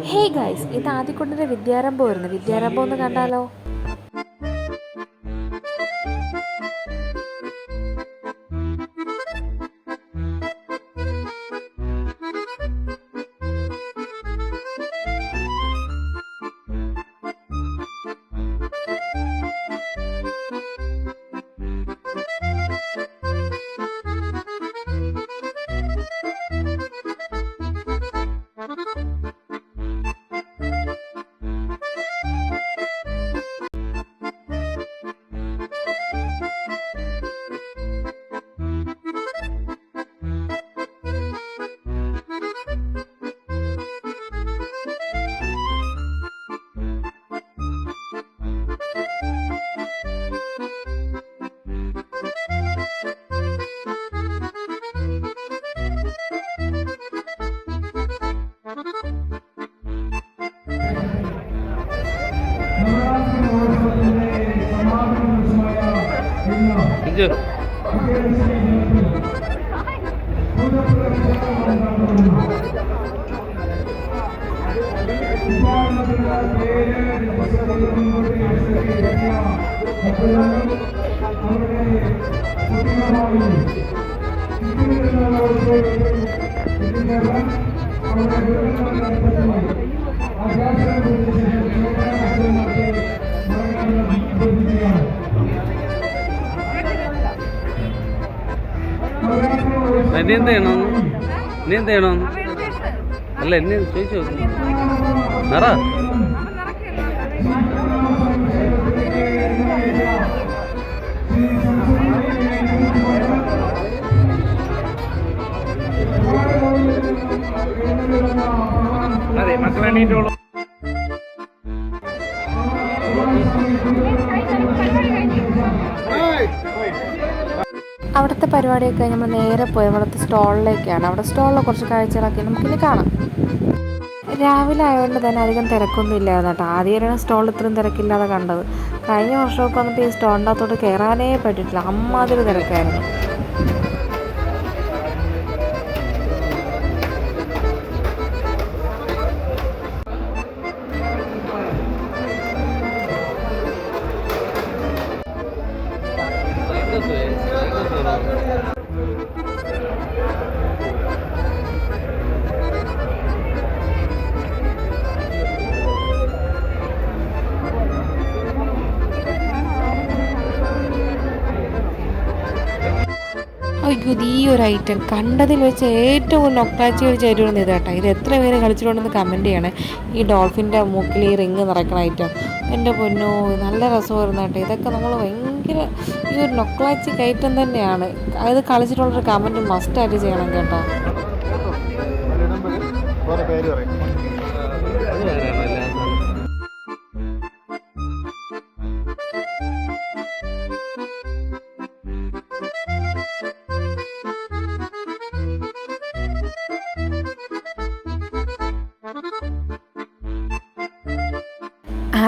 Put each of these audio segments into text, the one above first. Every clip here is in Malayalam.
ഹേയ് ഗൈസ്, ഇത് ആദ്യക്കൊണ്ടിൻ്റെ വിദ്യാരംഭമായിരുന്നു. വിദ്യാരംഭം ഒന്ന് കണ്ടാലോ? നീ എന്ത് ചെയ്യണമെന്ന് അല്ല എന്നെ ചോദിച്ചു നിറ അതെ മക്കൾ വേണ്ടിയിട്ടുള്ളൂ. അവിടുത്തെ പരിപാടിയൊക്കെ നമ്മൾ നേരെ പോയി അവിടുത്തെ സ്റ്റോളിലേക്കാണ്. അവിടെ സ്റ്റോളിലെ കുറച്ച് കാഴ്ചകളൊക്കെ നമുക്കിനി കാണാം. രാവിലെ ആയതുകൊണ്ട് തന്നെ അധികം തിരക്കൊന്നും ഇല്ലായിരുന്നു കേട്ടോ. ആദ്യമായിട്ടാണ് സ്റ്റോളിൽ ഇത്രയും തിരക്കില്ലാതെ കണ്ടത്. കഴിഞ്ഞ വർഷമൊക്കെ വന്നിട്ട് ഈ സ്റ്റോളിൻ്റെ അകത്തോട്ട് കയറാനേ പറ്റിയിട്ടില്ല, അമ്മാതിരി തിരക്കായിരുന്നു. അയ്യോ, ഈ ഒരു ഐറ്റം കണ്ടതിൽ വെച്ച് ഏറ്റവും നൊക്ടാച്ചി ഒരു ചേരുവെന്ന് ഇത് കേട്ടോ. ഇത് എത്ര പേര് കളിച്ചിട്ടുണ്ടെന്ന് കമൻറ്റ് ചെയ്യണേ. ഈ ഡോൾഫിൻ്റെ മൂക്കിൽ ഈ റിങ് നിറയ്ക്കണ ഐറ്റം എൻ്റെ പൊന്നോ, നല്ല രസമായിരുന്നു കേട്ടോ. ഇതൊക്കെ നമ്മൾ ഭയങ്കര ഈ ഒരു നൊക്ടാച്ചി ഐറ്റം തന്നെയാണ്. അത് കളിച്ചിട്ടുള്ളൊരു കമൻറ്റ് മസ്റ്റായിട്ട് ചെയ്യണം കേട്ടോ.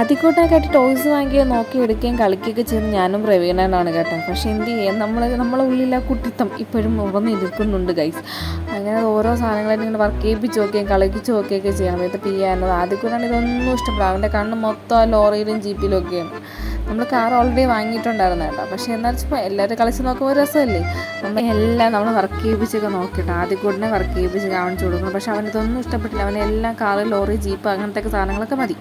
ആദ്യക്കൂട്ടൊക്കെയായിട്ട് ടോയ്സ് വാങ്ങിക്കുകയും നോക്കി എടുക്കുകയും കളിക്കുകയൊക്കെ ചെയ്യുന്ന ഞാനും പ്രവീണനാണ് കേട്ടോ. പക്ഷേ എന്ത് ചെയ്യാം, നമ്മളെ ഉള്ളിൽ ആ കുട്ടിത്തം ഇപ്പോഴും ഉറന്നിരിക്കുന്നുണ്ട് ഗൈസ്. അങ്ങനെ ഓരോ സാധനങ്ങളായിട്ട് ഇങ്ങനെ വർക്ക് ചെയ്യിപ്പിച്ച് നോക്കുകയും കളിപ്പിച്ച് നോക്കുകയൊക്കെ ചെയ്യണം. ഇത് ചെയ്യാനത് ആദ്യക്കൂട്ടാണ് ഇതൊന്നും ഇഷ്ടപ്പെടാം. അവൻ്റെ കണ്ണ് മൊത്തം ആ ലോറിയിലും ജീപ്പിലും ഒക്കെയാണ്. നമ്മൾ കാർ ഓൾറെഡി വാങ്ങിയിട്ടുണ്ടായിരുന്നു കേട്ടോ. പക്ഷേ എന്നാലും എല്ലാവരും കളിച്ച് നോക്കുമ്പോൾ രസമല്ലേ. നമ്മൾ വർക്ക് ചെയ്യിപ്പിച്ചൊക്കെ നോക്കിയിട്ട് ആദ്യക്കൂട്ടിനെ വർക്ക് ചെയ്യിപ്പിച്ച് കാണിച്ചു കൊടുക്കണം. പക്ഷേ അവനിതൊന്നും ഇഷ്ടപ്പെട്ടില്ല. അവനെല്ലാം കാറ്, ലോറി, ജീപ്പ് അങ്ങനത്തെ സാധനങ്ങളൊക്കെ മതി.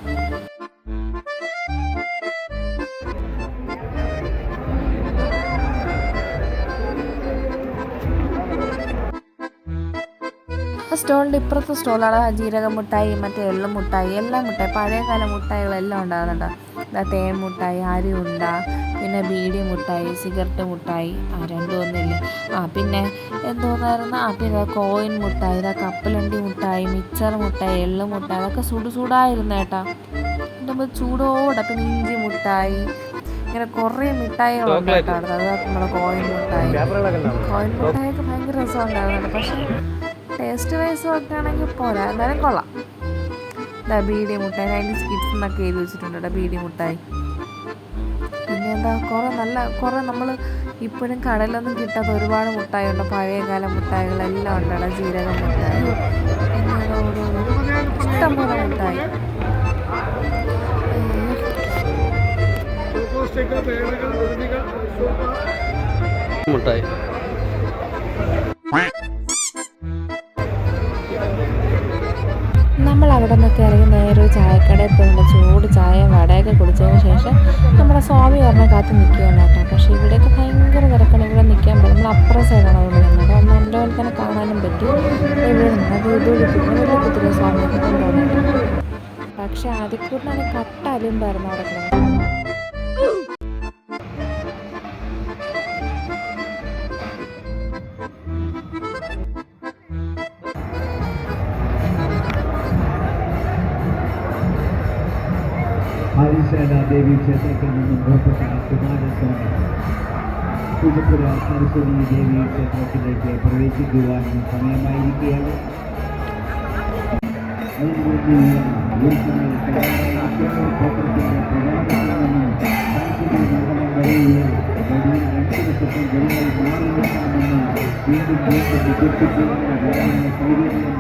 സ്റ്റോളിൻ്റെ ഇപ്പുറത്തെ സ്റ്റോളാണ് ജീരക മുട്ടായി, മറ്റേ എള്ളു മുട്ടായി, എല്ലാ മുട്ടായി, പഴയകാല മുട്ടായികളെല്ലാം ഉണ്ടാകുന്നുണ്ട്. തേൻ മുട്ടായി, അരി ഉണ്ട, പിന്നെ ബീഡി മുട്ടായി, സിഗരറ്റ് മുട്ടായി, രണ്ടും ഒന്നില്ലേ, പിന്നെ എന്തോന്നായിരുന്നു, പിന്നെ കോയിൻ മുട്ടായി, കപ്പലണ്ടി മുട്ടായി, മിച്ചർ മുട്ടായി, എള്ളു മുട്ടായി, അതൊക്കെ ചൂടായിരുന്നു കേട്ടോ. എൻ്റെ ചൂടോടെ. പിന്നെ ഇഞ്ചി മുട്ടായി, ഇങ്ങനെ കുറേ മിഠായികളുണ്ട് കേട്ടോ. അത് നമ്മുടെ കോയിൻ മുട്ടായൊക്കെ ഭയങ്കര രസമുണ്ടാകുന്നുണ്ട്. പക്ഷേ ടേസ്റ്റ് വൈസ് ഒക്കെ ആണെങ്കിൽ പോരാ, എന്നാലും കൊള്ളാം. ബീഡി മുട്ടായി, 90s കിഡ്സ് എന്നൊക്കെ എഴുതി വെച്ചിട്ടുണ്ട് ബീഡി മുട്ടായി. പിന്നെ എന്താ കുറേ നമ്മൾ ഇപ്പോഴും കടയിലൊന്നും കിട്ടാത്ത ഒരുപാട് മുട്ടായി ഉണ്ട്. പഴയകാല മുട്ടായികളെല്ലാം ഉണ്ട്. ജീരക മുട്ടായി, ഇഷ്ടംപോലെ മുട്ടായി. മുട്ടായി നമ്മൾ അവിടെ നിന്നൊക്കെ ഇറങ്ങി നേരെ ഒരു ചായക്കടയിൽ പോയി ചൂട് ചായ വടയൊക്കെ കുടിച്ചതിന് ശേഷം നമ്മുടെ സ്വാമി പറഞ്ഞ കാത്ത് നിൽക്കുകയാണ് കേട്ടോ. പക്ഷേ ഇവിടെയൊക്കെ ഭയങ്കര തിരക്കാണ്. ഇവിടെ നിൽക്കാൻ പറ്റും. നമ്മൾ അപ്പുറം സൈഡാണ് അവിടെ നിന്നത്. അത് നല്ലപോലെ തന്നെ കാണാനും പറ്റി. ഇവിടെ നിന്നത് ഇതുകൂടി വലിയ കുതിര സ്വാമിയൊക്കെ കൊണ്ടുപോകുന്നുണ്ട്. പക്ഷെ ആദ്യക്കൂട്ടിനാണ് കട്ട അലിമ്പായിരുന്നു അവിടെ കിടന്നത്. ഹരിശേന ദേവി ക്ഷേത്രത്തിൽ നിന്നും പുറപ്പെട്ട കുമാരസ്വാമി പൂജപ്പുര സരസ്വതി ദേവി ക്ഷേത്രത്തിലേക്ക് പ്രവേശിക്കുവാൻ സമയമായിരിക്കുകയാണ്. അതിനുവേണ്ടിയുള്ള ഒരുക്കങ്ങൾ ക്ഷേത്രത്തിന്റെ പ്രധാനത്തിൽ നിന്നും സാംസ്കൃതിക മണ്ഡലം വരെയുള്ള വലിയ 5 ലക്ഷം ജനങ്ങൾ മാറി നിൽക്കണമെന്ന് വീണ്ടും വികസിപ്പിക്കുന്ന ധാരാളം സൗകര്യങ്ങളും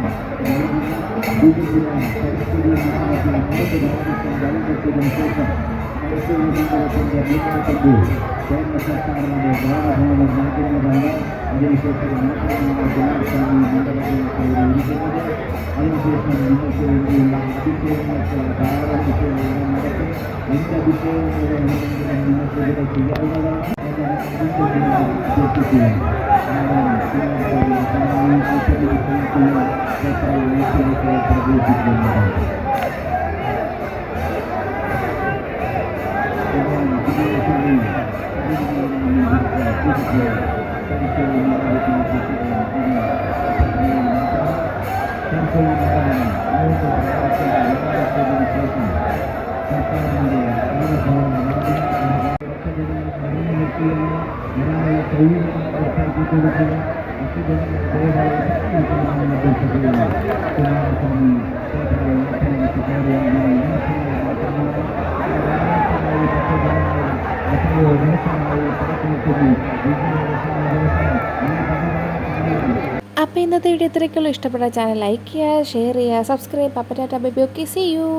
പൂജപ്പുര സരസ്വതി മണ്ഡലത്തിൽ 3 പ്രാവശ്യം വലഞ്ഞെത്തിയതിനു ശേഷം സരസ്വതി മണ്ഡലത്തിന്റെ മുന്നോട്ടു കേരള സർക്കാരിന്റെ ഗാനഭാവം നൽകുന്നതാണ്. അതിനുശേഷം മാത്രമാണ് കുമാരസ്വാമി മണ്ഡലത്തിലേക്ക് ഒരുക്കുന്നത്. അതിനുശേഷം നിങ്ങൾക്ക് വേണ്ടിയുള്ള അഭിഷേകങ്ങൾക്ക് ധാരാളം വിഷയങ്ങൾ നടക്കും. എന്ത് അഭിഷേകങ്ങളുടെ വേണമെങ്കിലും നിങ്ങൾക്ക് ഇവിടെ ചെയ്യാവുന്നതാണ് എന്നാണ് അഭ്യർത്ഥിക്കുകയാണ്. പ്രവേശിക്കുന്നതാണ്. അപ്പോൾ ഇന്നത്തെ വീഡിയോ ഇത്രയൊക്കെയുള്ളൂ. ഇഷ്ടപ്പെട്ട ചാനൽ ലൈക്ക് ചെയ്യുക, ഷെയർ ചെയ്യുക, സബ്സ്ക്രൈബ്. അപ്പോൾ ടാറ്റാ bye bye. Okay, see U.